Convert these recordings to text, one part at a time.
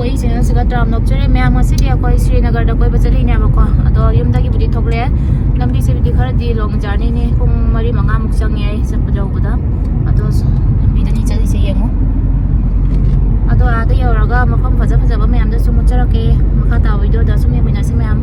ꯊꯣꯛꯏꯁꯤꯅ ꯁꯤꯒ ꯇꯔꯥꯝ ꯅꯣꯛꯆꯔꯦ ꯃꯌꯥꯝ ꯉꯁꯤꯗꯤ ꯑꯩꯈꯣꯏ ꯁ꯭ꯔꯤꯅꯒꯔꯗ ꯀꯣꯏꯕ ꯆꯠꯂꯤꯅꯦꯕꯀꯣ ꯑꯗꯣ ꯌꯨꯝꯗꯒꯤꯕꯨꯗꯤ ꯊꯣꯛꯂꯛꯑꯦ ꯂꯝꯕꯤꯁꯤꯕꯨꯗꯤ ꯈꯔꯗꯤ ꯂꯣꯡ ꯖꯔꯅꯤꯅꯤ ꯄꯨꯡ 4-5ꯃꯨꯛ ꯆꯪꯉꯦ ꯑꯩ ꯆꯠꯄ ꯌꯧꯕꯗ ꯑꯗꯣ ꯂꯝꯕꯤꯗꯅꯤ ꯆꯠꯂꯤꯁꯦ ꯌꯦꯡꯉꯣ ꯑꯗꯣ ꯑꯥꯗ ꯌꯧꯔꯒ ꯃꯐꯝ ꯐꯖꯕ ꯃꯌꯥꯝꯗ ꯁꯨꯝ ꯎꯠꯆꯔꯛꯀꯦ ꯃꯈꯥ ꯇꯥꯕ ꯚꯤꯗꯤꯑꯣꯗ ꯁꯨꯝ ꯌꯦꯡꯃꯤꯟꯅꯁꯤ ꯃꯌꯥꯝ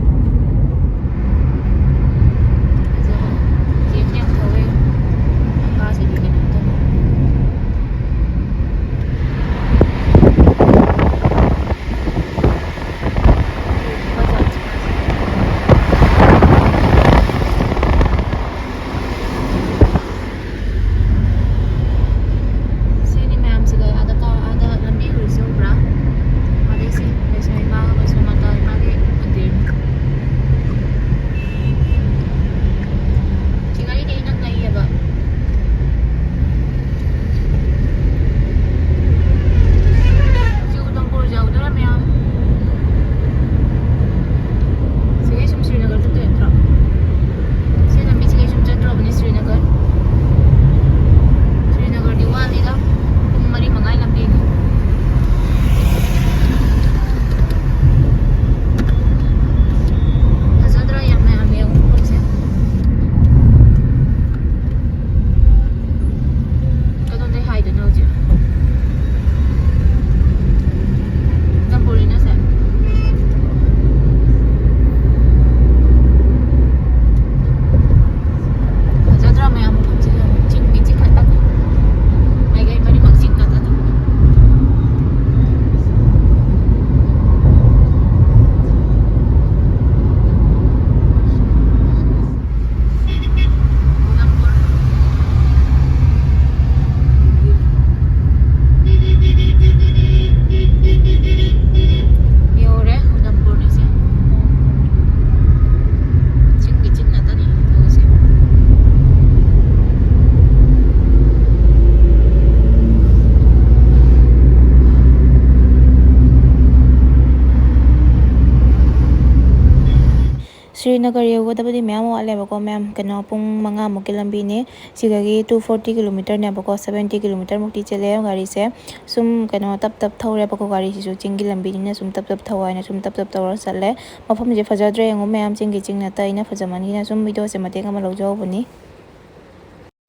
ꯁ꯭ꯔꯤꯅꯒꯔ ꯌꯧꯒꯗꯕꯗꯤ ꯃꯌꯥꯝ ꯋꯥꯠꯂꯦꯕꯀꯣ ꯃꯌꯥꯝ ꯀꯩꯅꯣ ꯄꯨꯡ 5ꯃꯨꯛꯀꯤ ꯂꯝꯕꯤꯅꯤ ꯁꯤꯗꯒꯤ 240 ꯀꯤꯂꯣꯃꯤꯇꯔꯅꯦꯕꯀꯣ 70 ꯀꯤꯂꯣꯃꯤꯇꯔ ꯃꯨꯛꯇꯤ ꯆꯠꯂꯦ ꯒꯥꯔꯤꯁꯦ ꯁꯨꯝ ꯀꯩꯅꯣ ꯇꯞ ꯊꯧꯔꯦꯕꯀꯣ ꯒꯥꯔꯤꯁꯤꯁꯨ ꯆꯤꯡꯒꯤ ꯂꯝꯕꯤꯅꯤꯅ ꯁꯨꯝ ꯇꯞ ꯊꯧ ꯍꯥꯏꯅ ꯁꯨꯝ ꯇꯞ ꯇꯧꯔ ꯆꯠꯂꯦ ꯃꯐꯝꯁꯦ ꯐꯖꯗ꯭ꯔꯦ ꯌꯦꯡꯉꯣ ꯃꯌꯥꯝ ꯆꯤꯡ ꯅꯠꯇ ꯑꯩꯅ ꯐꯖꯃꯟꯒꯤꯅ ꯁꯨꯝ ꯚꯤꯗꯤꯑꯣꯁꯦ ꯃꯇꯦꯛ ꯑꯃ ꯂꯧꯖꯍꯧꯕꯅꯤ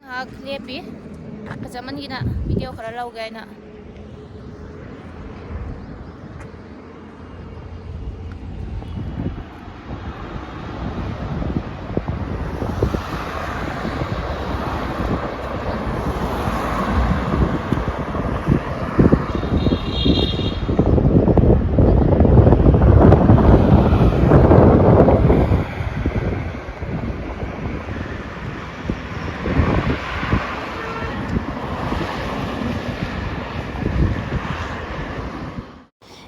ꯉꯥꯏꯍꯥꯛ ꯂꯦꯞꯄꯤ ꯐꯖꯃꯟꯒꯤꯅ ꯚꯤꯗꯤꯑꯣ ꯈꯔ ꯂꯧꯒꯦ ꯍꯥꯏꯅ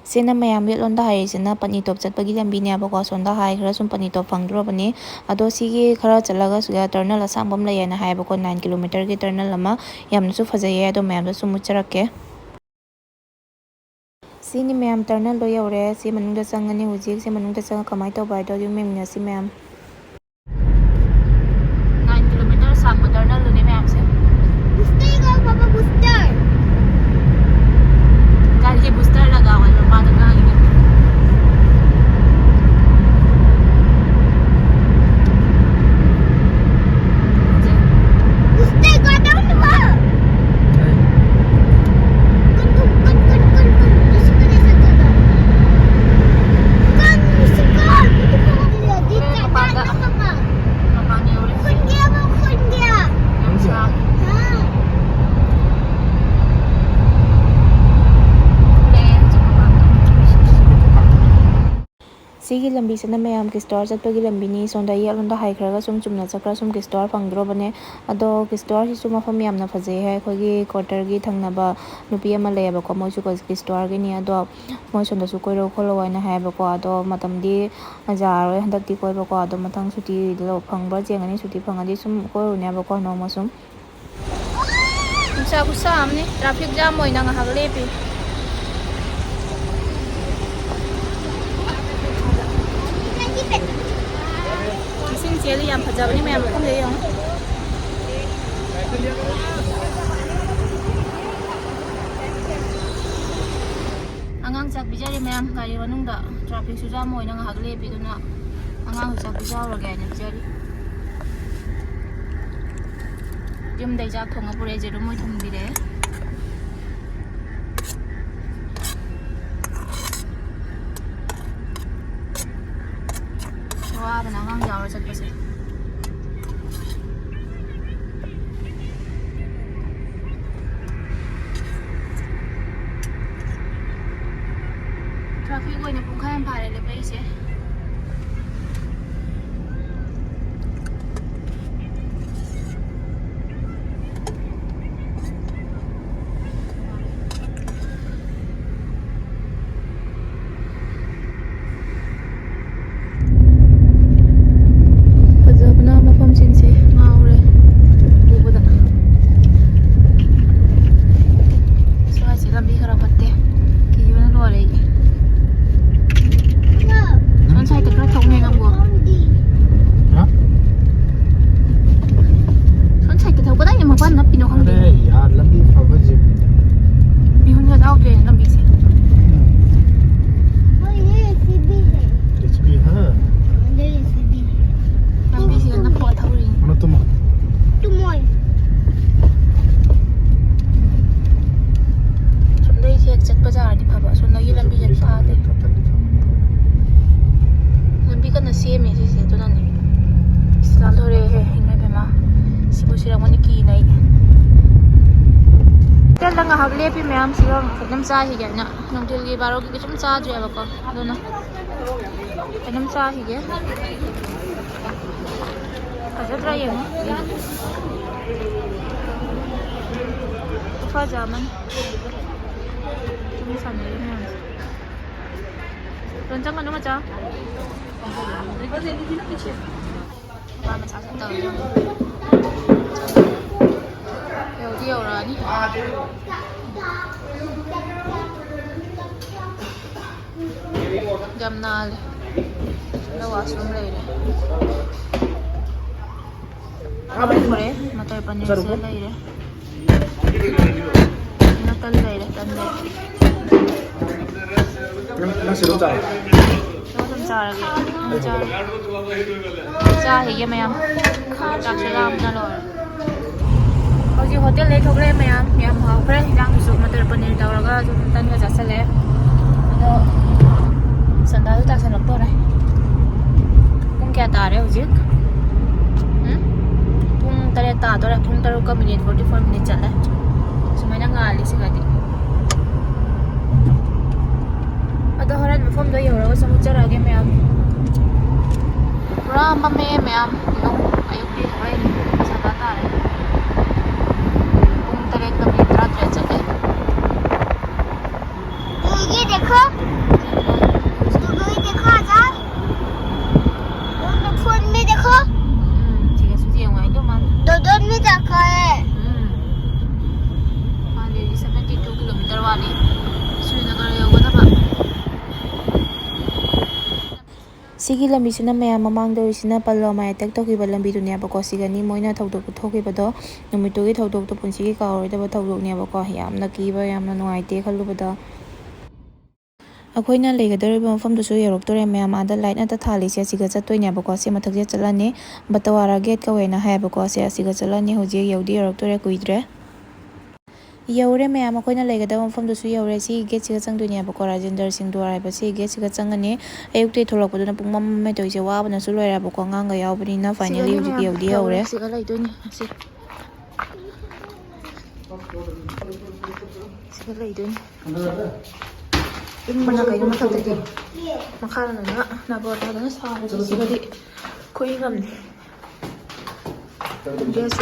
ꯁꯤꯅ ꯃꯌꯥꯝ ꯌꯦꯠꯂꯣꯝꯗ ꯍꯥꯏꯔꯤꯁꯤꯅ ꯄꯠꯅꯤꯇꯣꯞ ꯆꯠꯄꯒꯤ ꯂꯝꯕꯤꯅꯦꯕꯀꯣ ꯁꯣꯝꯗ ꯍꯥꯏꯈ꯭ꯔ ꯁꯨꯝ ꯄꯠꯅꯤꯇꯣꯞ ꯐꯪꯗ꯭ꯔꯕꯅꯤ ꯑꯗꯣ ꯁꯤꯒꯤ ꯈꯔ ꯆꯠꯂꯒ ꯁꯤꯗ ꯇꯔꯅꯜ ꯑꯁꯥꯡꯕ ꯑꯃ ꯂꯩꯌꯦꯅ ꯍꯥꯏꯌꯦꯕꯀꯣ 9 ꯀꯤꯂꯣꯃꯤꯇꯔꯒꯤ ꯇꯔꯅꯜ ꯑꯃ ꯌꯥꯝꯅꯁꯨ ꯐꯖꯩꯌꯦ ꯑꯗꯣ ꯃꯌꯥꯝꯗꯣ ꯁꯨꯝ ꯃꯨꯠꯆꯔꯛꯀꯦ ꯁꯤꯅꯤ ꯃꯌꯥꯝ ꯇꯔꯅꯜꯗꯣ ꯌꯧꯔꯦ ꯁꯤ ꯃꯅꯨꯡꯗ ꯆꯪꯉꯅꯤ ꯍꯧꯖꯤꯛ ꯁꯤ ꯃꯅꯨꯡꯗ ꯆꯪꯉ ꯀꯃꯥꯏꯅ ꯇꯧꯕ ꯍꯥꯏꯗꯣ ꯑꯗꯨꯝ ꯌꯦꯡꯃꯤꯟꯅꯁꯤ ꯃꯌꯥꯝ 9 ꯀꯤꯂꯣꯃꯤꯇꯔ ꯁꯥꯡꯕ ꯇꯔꯅꯜꯗꯨꯅꯤ ꯃꯌꯥꯝꯁꯦ गाड़ी बूस्टर लगा हुआ है बाद में आएंगे ꯁꯤꯒꯤ ꯂꯝꯕꯤꯁꯤꯅ ꯃꯌꯥꯝ ꯀꯤꯁꯇꯋꯥꯔ ꯆꯠꯄꯒꯤ ꯂꯝꯕꯤꯅꯤ ꯁꯣꯝꯗ ꯌꯦꯠꯂꯣꯝꯗ ꯍꯥꯏꯈ꯭ꯔꯒ ꯁꯨꯝ ꯆꯨꯝꯅ ꯆꯠꯈ꯭ꯔ ꯁꯨꯝ ꯀꯤꯁꯇꯋꯥꯔ ꯐꯪꯗ꯭ꯔꯕꯅꯦ ꯑꯗꯣ ꯀꯤꯁꯇꯋꯥꯔꯁꯤꯁꯨ ꯃꯐꯝ ꯌꯥꯝꯅ ꯐꯖꯩ ꯍꯥꯏ ꯑꯩꯈꯣꯏꯒꯤ ꯀ꯭ꯋꯥꯇꯔꯒꯤ ꯊꯪꯅꯕ ꯅꯨꯄꯤ ꯑꯃ ꯂꯩꯌꯦꯕꯀꯣ ꯃꯣꯏꯁꯨ ꯀꯤꯁꯇꯋꯥꯔꯒꯤꯅꯤ ꯑꯗꯣ ꯃꯣꯏ ꯁꯣꯝꯗꯁꯨ ꯀꯣꯏꯔꯛꯑꯣ ꯈꯣꯠꯂꯣ ꯍꯥꯏꯅ ꯍꯥꯏꯌꯦꯕꯀꯣ ꯑꯗꯣ ꯃꯇꯝꯗꯤ ꯌꯥꯔꯔꯣꯏ ꯍꯟꯗꯛꯇꯤ ꯀꯣꯏꯕꯀꯣ ꯑꯗꯣ ꯃꯊꯪ ꯁꯨꯇꯤ ꯐꯪꯕ꯭ꯔꯥ ꯌꯦꯡꯉꯅꯤ ꯁꯨꯇꯤ ꯐꯪꯉꯗꯤ ꯁꯨꯝ ꯀꯣꯏꯔꯨꯅꯦꯕꯀꯣ ꯅꯣꯡꯃ ꯁꯨꯝ ꯅꯨꯡꯁꯥ ꯈꯨꯠꯁꯥ ꯑꯃꯅꯤ ꯇ꯭ꯔꯥꯐꯤꯛ ꯖꯥꯝ ꯑꯣꯏꯅ ꯉꯥꯏꯍꯥꯛ ꯂꯦꯞꯄꯤ ꯏꯁꯤꯡ ꯆꯦꯜꯂꯤ ꯌꯥꯝ ꯐꯖꯕꯅꯤ ꯃꯌꯥꯝ ꯃꯐꯝꯗ ꯌꯦꯡꯉꯣ ꯑꯉꯥꯡ ꯆꯥꯛ ꯄꯤꯖꯔꯤ ꯃꯌꯥꯝ ꯒꯥꯔꯤ ꯃꯅꯨꯡꯗ ꯇ꯭ꯔꯥꯐꯤꯛꯁꯨ ꯖꯥꯝ ꯑꯣꯏꯅ ꯉꯥꯏꯍꯥꯛ ꯂꯦꯞꯄꯤꯗꯨꯅ ꯑꯉꯥꯡꯁꯨ ꯆꯥꯛ ꯄꯤꯖꯍꯧꯔꯒꯦ ꯍꯥꯏꯅ ꯄꯤꯖꯔꯤ ꯌꯨꯝꯗꯩ ꯆꯥꯛ ꯊꯣꯡꯉ ꯄꯨꯔꯛꯑꯦ ꯖꯦꯔꯨꯝ ꯃꯣꯏ ꯊꯣꯡꯕꯤꯔꯛꯑꯦ 와बना ngang yaw chatpase traffic oina pungkhai am phare le paise ngahak lepi mayam silang nam cha hi ga na nongtil gi baro gi chum cha dre ba ko dona nam cha hi ge aja tra yeng fa jaman chum san ne mayam ron chang anu ma cha ba ma cha ta Yo ra ni jam nal na washroom le re pore matar paneer se le re na tal le re tan le na se ro cha cha cha hi ge mayam cha se ram na lo Hoji hotel le thokle mayam yam hawkre yang su matar paneer tawraga jum tan ga jasale ado sandal ta san lok re pung kya ta re hoji pung tare ta to re pung 3 minute 44 minute chale sumai na ngali sigadi ado horan mafom do yora sa muchara ge mayam pura mame mayam no ayuk di hoy sa ta re ये देखो देखो आजा phone में देखो ठीक है सुधी होगा तो मैम दो में देखा है हाँ ये 72 किलोमीटर वाली श्रीनगर योगा था Sigi lambi sina mayam mamang do sina palwama attack taukhiba lambi dunia ba ko sigani moina thodok thokhiba do numittugi thodok to punsigi kaori da ba thodok ne ba ko yamna kiba yamna nuaite khalubada akoina legadariba mafam du su yorok tore mayam ada light na ta thali se siga chattoine ba ko se mathak je chalani batawara gate ka wena hai ba ko se siga chalani hoje yodi yorok tore kuidre Yaure mayam akoina legadaba mafam du su yaure si gate siga changduine ba ko Rajendra Singh Dwar hai ba si gate siga changani ayuk te tholak paduna pungmam me toise wa bana su loira ba ko nganga yawbani na finally hoje yodi yaure siga laidoni si siga laidoni Mana kayo mathagti makhala na na bota na sa sigadi koi ngam ni yes